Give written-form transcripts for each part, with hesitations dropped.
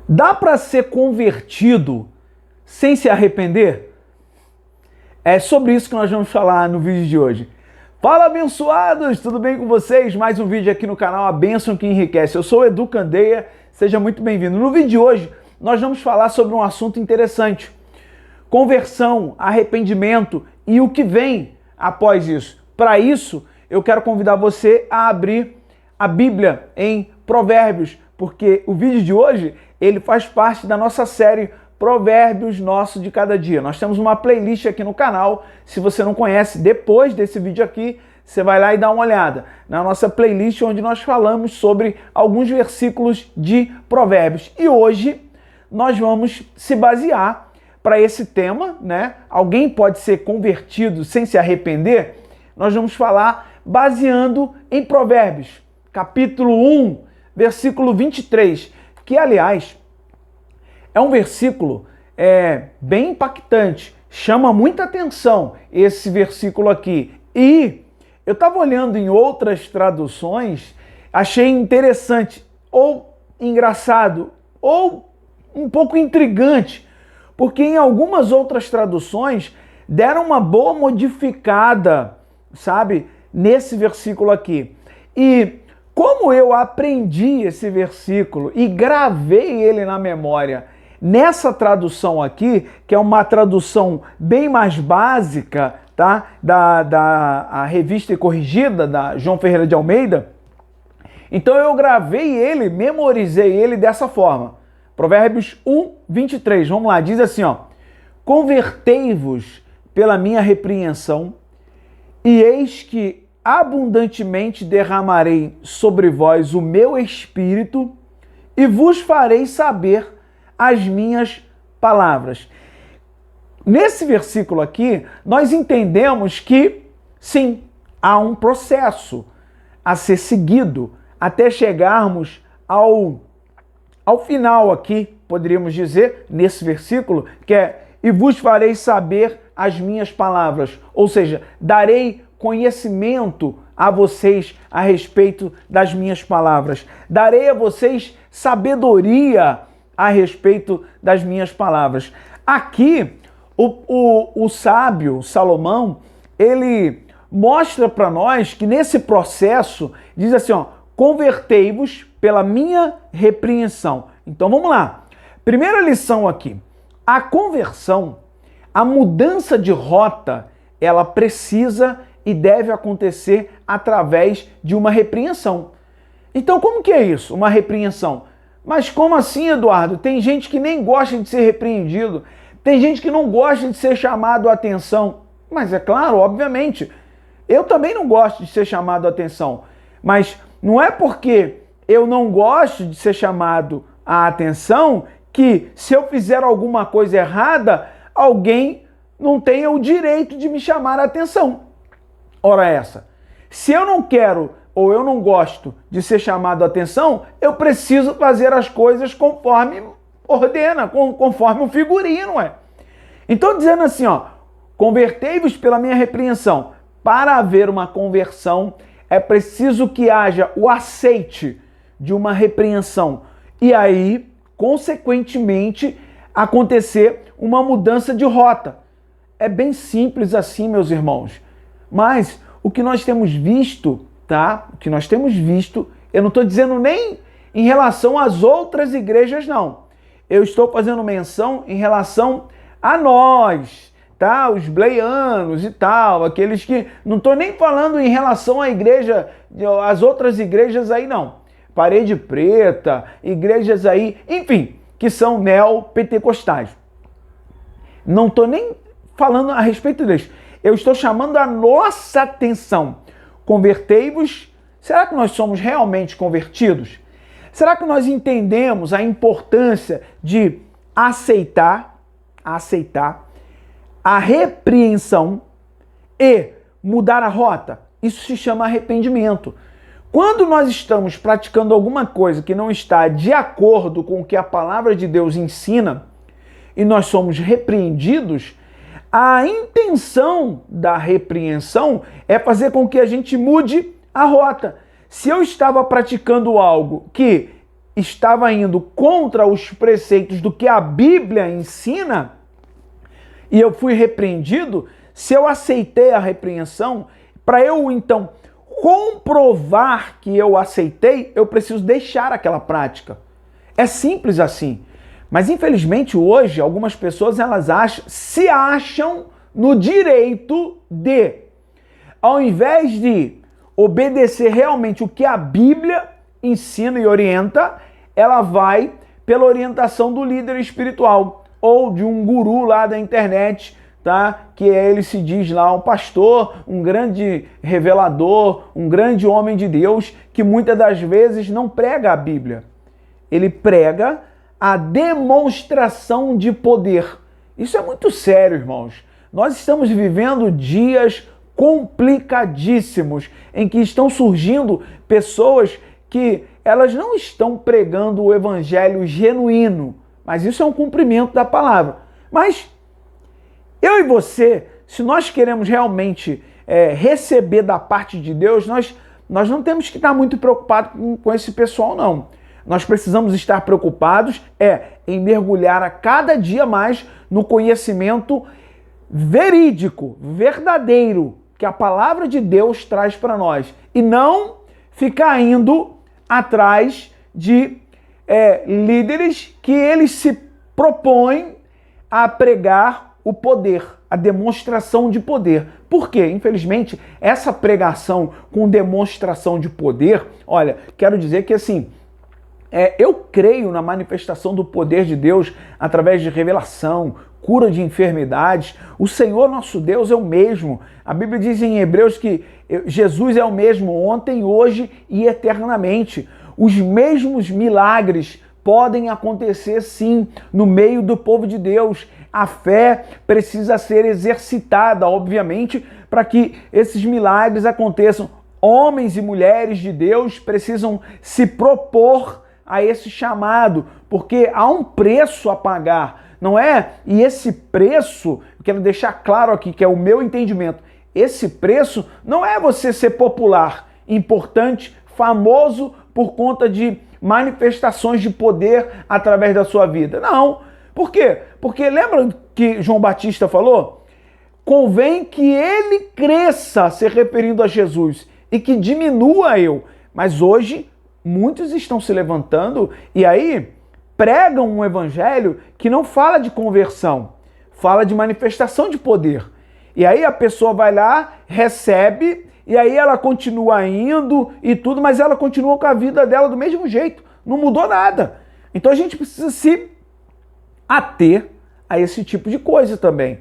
Dá para ser convertido sem se arrepender? É sobre isso que nós vamos falar no vídeo de hoje. Fala, abençoados! Tudo bem com vocês? Mais um vídeo aqui no canal A Bênção que Enriquece. Eu sou o Edu Candeia, seja muito bem-vindo. No vídeo de hoje, nós vamos falar sobre um assunto interessante. Conversão, arrependimento e o que vem após isso. Para isso, eu quero convidar você a abrir a Bíblia em Provérbios, porque o vídeo de hoje, ele faz parte da nossa série Provérbios Nosso de Cada Dia. Nós temos uma playlist aqui no canal. Se você não conhece, depois desse vídeo aqui, você vai lá e dá uma olhada na nossa playlist, onde nós falamos sobre alguns versículos de Provérbios. E hoje nós vamos se basear para esse tema, né? Alguém pode ser convertido sem se arrepender? Nós vamos falar baseando em Provérbios, capítulo 1, versículo 23, que, aliás, é um versículo bem impactante, chama muita atenção esse versículo aqui. E eu estava olhando em outras traduções, achei interessante, ou engraçado, ou um pouco intrigante, porque em algumas outras traduções deram uma boa modificada, sabe, nesse versículo aqui. E como eu aprendi esse versículo e gravei ele na memória nessa tradução aqui, que é uma tradução bem mais básica, tá? Da Revista e Corrigida, da João Ferreira de Almeida, então eu gravei ele, memorizei ele dessa forma. Provérbios 1, 23, vamos lá, diz assim, ó: convertei-vos pela minha repreensão, e eis que abundantemente derramarei sobre vós o meu espírito, e vos farei saber as minhas palavras. Nesse versículo aqui, nós entendemos que, sim, há um processo a ser seguido até chegarmos ao final aqui, poderíamos dizer, nesse versículo, que é: e vos farei saber as minhas palavras. Ou seja, darei conhecimento a vocês a respeito das minhas palavras. Darei a vocês sabedoria a respeito das minhas palavras. Aqui, o sábio Salomão, ele mostra para nós que nesse processo, diz assim, ó: convertei-vos pela minha repreensão. Então vamos lá. Primeira lição aqui. A conversão, a mudança de rota, ela precisa e deve acontecer através de uma repreensão. Então como que é isso? Uma repreensão? Mas como assim, Eduardo? Tem gente que nem gosta de ser repreendido. Tem gente que não gosta de ser chamado a atenção. Mas é claro, obviamente, eu também não gosto de ser chamado a atenção. Mas não é porque eu não gosto de ser chamado a atenção que, se eu fizer alguma coisa errada, alguém não tenha o direito de me chamar a atenção. Ora essa, se eu não quero ou eu não gosto de ser chamado a atenção, eu preciso fazer as coisas conforme ordena, conforme o figurino é. Então, dizendo assim, ó: convertei-vos pela minha repreensão. Para haver uma conversão, é preciso que haja o aceite de uma repreensão. E aí, consequentemente, acontecer uma mudança de rota. É bem simples assim, meus irmãos. Mas o que nós temos visto, tá? O que nós temos visto, eu não estou dizendo nem em relação às outras igrejas, não. Eu estou fazendo menção em relação a nós, tá? Os bleianos e tal, aqueles que... Não estou nem falando em relação à igreja, às outras igrejas aí, não. Parede Preta, igrejas aí, enfim, que são neopentecostais. Não estou nem falando a respeito deles. Eu estou chamando a nossa atenção. Convertei-vos. Será que nós somos realmente convertidos? Será que nós entendemos a importância de aceitar a repreensão e mudar a rota? Isso se chama arrependimento. Quando nós estamos praticando alguma coisa que não está de acordo com o que a palavra de Deus ensina e nós somos repreendidos, a intenção da repreensão é fazer com que a gente mude a rota. Se eu estava praticando algo que estava indo contra os preceitos do que a Bíblia ensina, e eu fui repreendido, se eu aceitei a repreensão, para eu então comprovar que eu aceitei, eu preciso deixar aquela prática. É simples assim. Mas infelizmente hoje algumas pessoas se acham no direito de, ao invés de obedecer realmente o que a Bíblia ensina e orienta, ela vai pela orientação do líder espiritual ou de um guru lá da internet, tá? Que ele se diz lá um pastor, um grande revelador, um grande homem de Deus, que muitas das vezes não prega a Bíblia. Ele prega a demonstração de poder. Isso é muito sério, irmãos. Nós estamos vivendo dias complicadíssimos em que estão surgindo pessoas que elas não estão pregando o evangelho genuíno, mas isso é um cumprimento da palavra. Mas eu e você, se nós queremos realmente receber da parte de Deus, nós não temos que estar muito preocupados com esse pessoal, não. Nós precisamos estar preocupados em mergulhar a cada dia mais no conhecimento verídico, verdadeiro, que a palavra de Deus traz para nós. E não ficar indo atrás de líderes que eles se propõem a pregar o poder, a demonstração de poder. Por quê? Infelizmente, essa pregação com demonstração de poder, olha, quero dizer que assim, eu creio na manifestação do poder de Deus através de revelação, cura de enfermidades. O Senhor nosso Deus é o mesmo. A Bíblia diz em Hebreus que Jesus é o mesmo ontem, hoje e eternamente. Os mesmos milagres podem acontecer sim no meio do povo de Deus. A fé precisa ser exercitada, obviamente, para que esses milagres aconteçam. Homens e mulheres de Deus precisam se propor a esse chamado, porque há um preço a pagar, não é? E esse preço, eu quero deixar claro aqui que é o meu entendimento, esse preço não é você ser popular, importante, famoso por conta de manifestações de poder através da sua vida. Não. Por quê? Porque lembra que João Batista falou? Convém que ele cresça, se referindo a Jesus, e que diminua eu. Mas hoje muitos estão se levantando e aí pregam um evangelho que não fala de conversão, fala de manifestação de poder. E aí a pessoa vai lá, recebe, e aí ela continua indo e tudo, mas ela continua com a vida dela do mesmo jeito, não mudou nada. Então a gente precisa se ater a esse tipo de coisa também.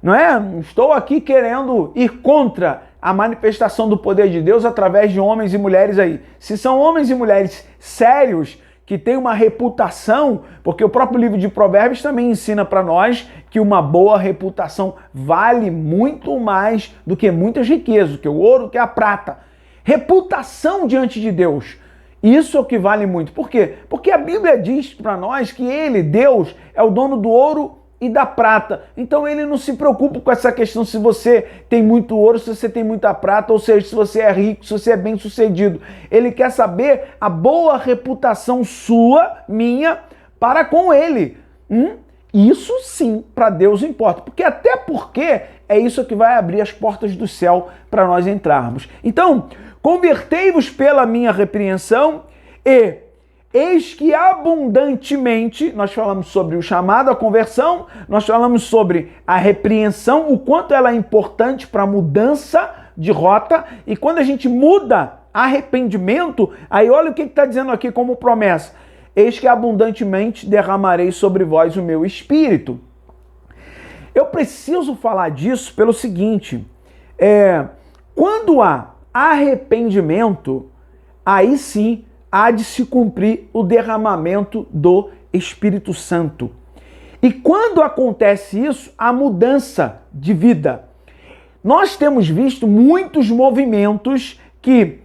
Não é? Não estou aqui querendo ir contra a manifestação do poder de Deus através de homens e mulheres aí. Se são homens e mulheres sérios, que têm uma reputação, porque o próprio livro de Provérbios também ensina para nós que uma boa reputação vale muito mais do que muitas riquezas, do que o ouro, do que a prata. Reputação diante de Deus. Isso é o que vale muito. Por quê? Porque a Bíblia diz para nós que ele, Deus, é o dono do ouro e da prata. Então ele não se preocupa com essa questão se você tem muito ouro, se você tem muita prata, ou seja, se você é rico, se você é bem sucedido. Ele quer saber a boa reputação sua, minha, para com ele. Isso sim, para Deus importa. Até porque é isso que vai abrir as portas do céu para nós entrarmos. Então, convertei-vos pela minha repreensão e eis que abundantemente, nós falamos sobre o chamado à conversão, nós falamos sobre a repreensão, o quanto ela é importante para a mudança de rota, e quando a gente muda arrependimento, aí olha o que está dizendo aqui como promessa: eis que abundantemente derramarei sobre vós o meu espírito. Eu preciso falar disso pelo seguinte, quando há arrependimento, aí sim há de se cumprir o derramamento do Espírito Santo. E quando acontece isso, há mudança de vida. Nós temos visto muitos movimentos que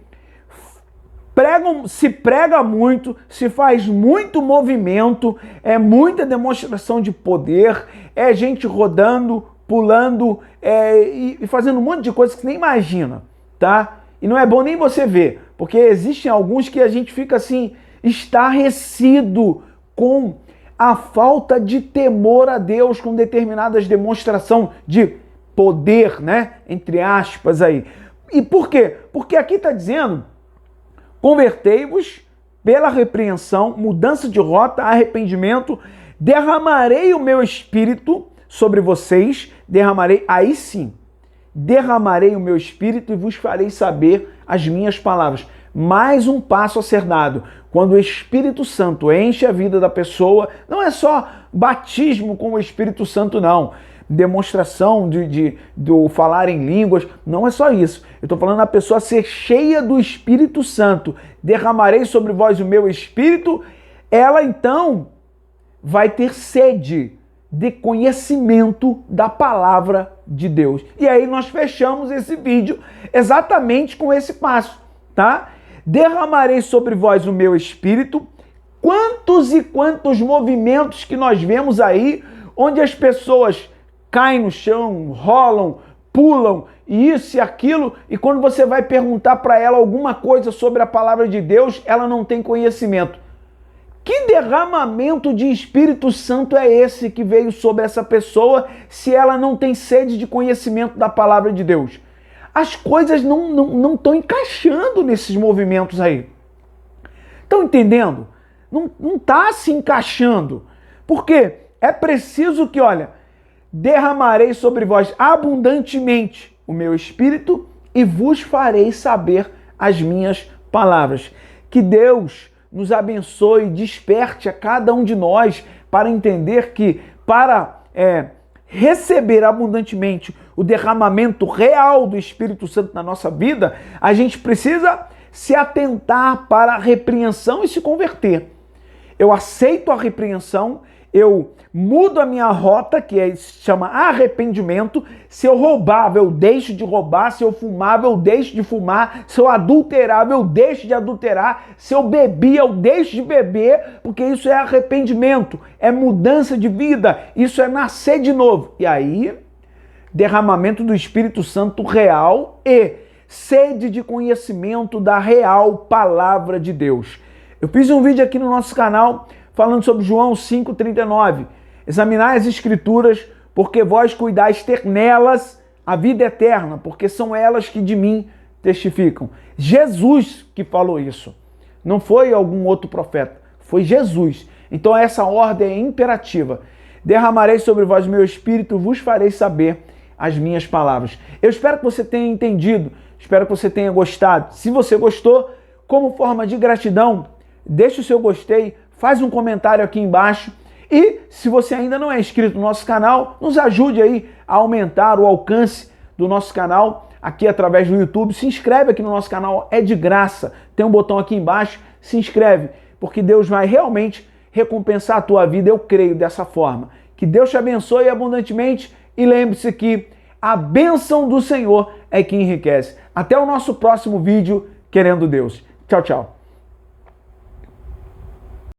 se prega muito, se faz muito movimento, é muita demonstração de poder, é gente rodando, pulando e fazendo um monte de coisas que você nem imagina, tá? E não é bom nem você ver, porque existem alguns que a gente fica assim, estarrecido com a falta de temor a Deus, com determinadas demonstrações de poder, né? Entre aspas aí. E por quê? Porque aqui está dizendo, convertei-vos pela repreensão, mudança de rota, arrependimento, derramarei o meu espírito sobre vocês, aí sim, derramarei o meu espírito e vos farei saber as minhas palavras. Mais um passo a ser dado. Quando o Espírito Santo enche a vida da pessoa, não é só batismo com o Espírito Santo, não. Demonstração do falar em línguas, não é só isso. Eu estou falando da pessoa ser cheia do Espírito Santo. Derramarei sobre vós o meu Espírito, ela então vai ter sede de conhecimento da palavra de Deus. E aí nós fechamos esse vídeo exatamente com esse passo, tá? Derramarei sobre vós o meu espírito. Quantos e quantos movimentos que nós vemos aí, onde as pessoas caem no chão, rolam, pulam, isso e aquilo, e quando você vai perguntar para ela alguma coisa sobre a palavra de Deus, ela não tem conhecimento. Que derramamento de Espírito Santo é esse que veio sobre essa pessoa se ela não tem sede de conhecimento da palavra de Deus? As coisas não estão encaixando nesses movimentos aí. Estão entendendo? Não está se encaixando. Porque é preciso que, olha, derramarei sobre vós abundantemente o meu espírito e vos farei saber as minhas palavras. Que Deus nos abençoe e desperte a cada um de nós para entender que para receber abundantemente o derramamento real do Espírito Santo na nossa vida, a gente precisa se atentar para a repreensão e se converter. Eu aceito a repreensão, eu mudo a minha rota, que se chama arrependimento. Se eu roubava, eu deixo de roubar. Se eu fumava, eu deixo de fumar. Se eu adulterava, eu deixo de adulterar. Se eu bebia, eu deixo de beber, porque isso é arrependimento, é mudança de vida, isso é nascer de novo. E aí, derramamento do Espírito Santo real e sede de conhecimento da real palavra de Deus. Eu fiz um vídeo aqui no nosso canal falando sobre João 5,39. Examinai as Escrituras, porque vós cuidais ter nelas a vida eterna, porque são elas que de mim testificam. Jesus que falou isso. Não foi algum outro profeta, foi Jesus. Então essa ordem é imperativa. Derramarei sobre vós meu espírito, vos farei saber as minhas palavras. Eu espero que você tenha entendido, espero que você tenha gostado. Se você gostou, como forma de gratidão, deixa o seu gostei, faz um comentário aqui embaixo. E se você ainda não é inscrito no nosso canal, nos ajude aí a aumentar o alcance do nosso canal aqui através do YouTube. Se inscreve aqui no nosso canal, é de graça. Tem um botão aqui embaixo, se inscreve, porque Deus vai realmente recompensar a tua vida, eu creio dessa forma. Que Deus te abençoe abundantemente e lembre-se que a bênção do Senhor é que enriquece. Até o nosso próximo vídeo, querendo Deus. Tchau, tchau.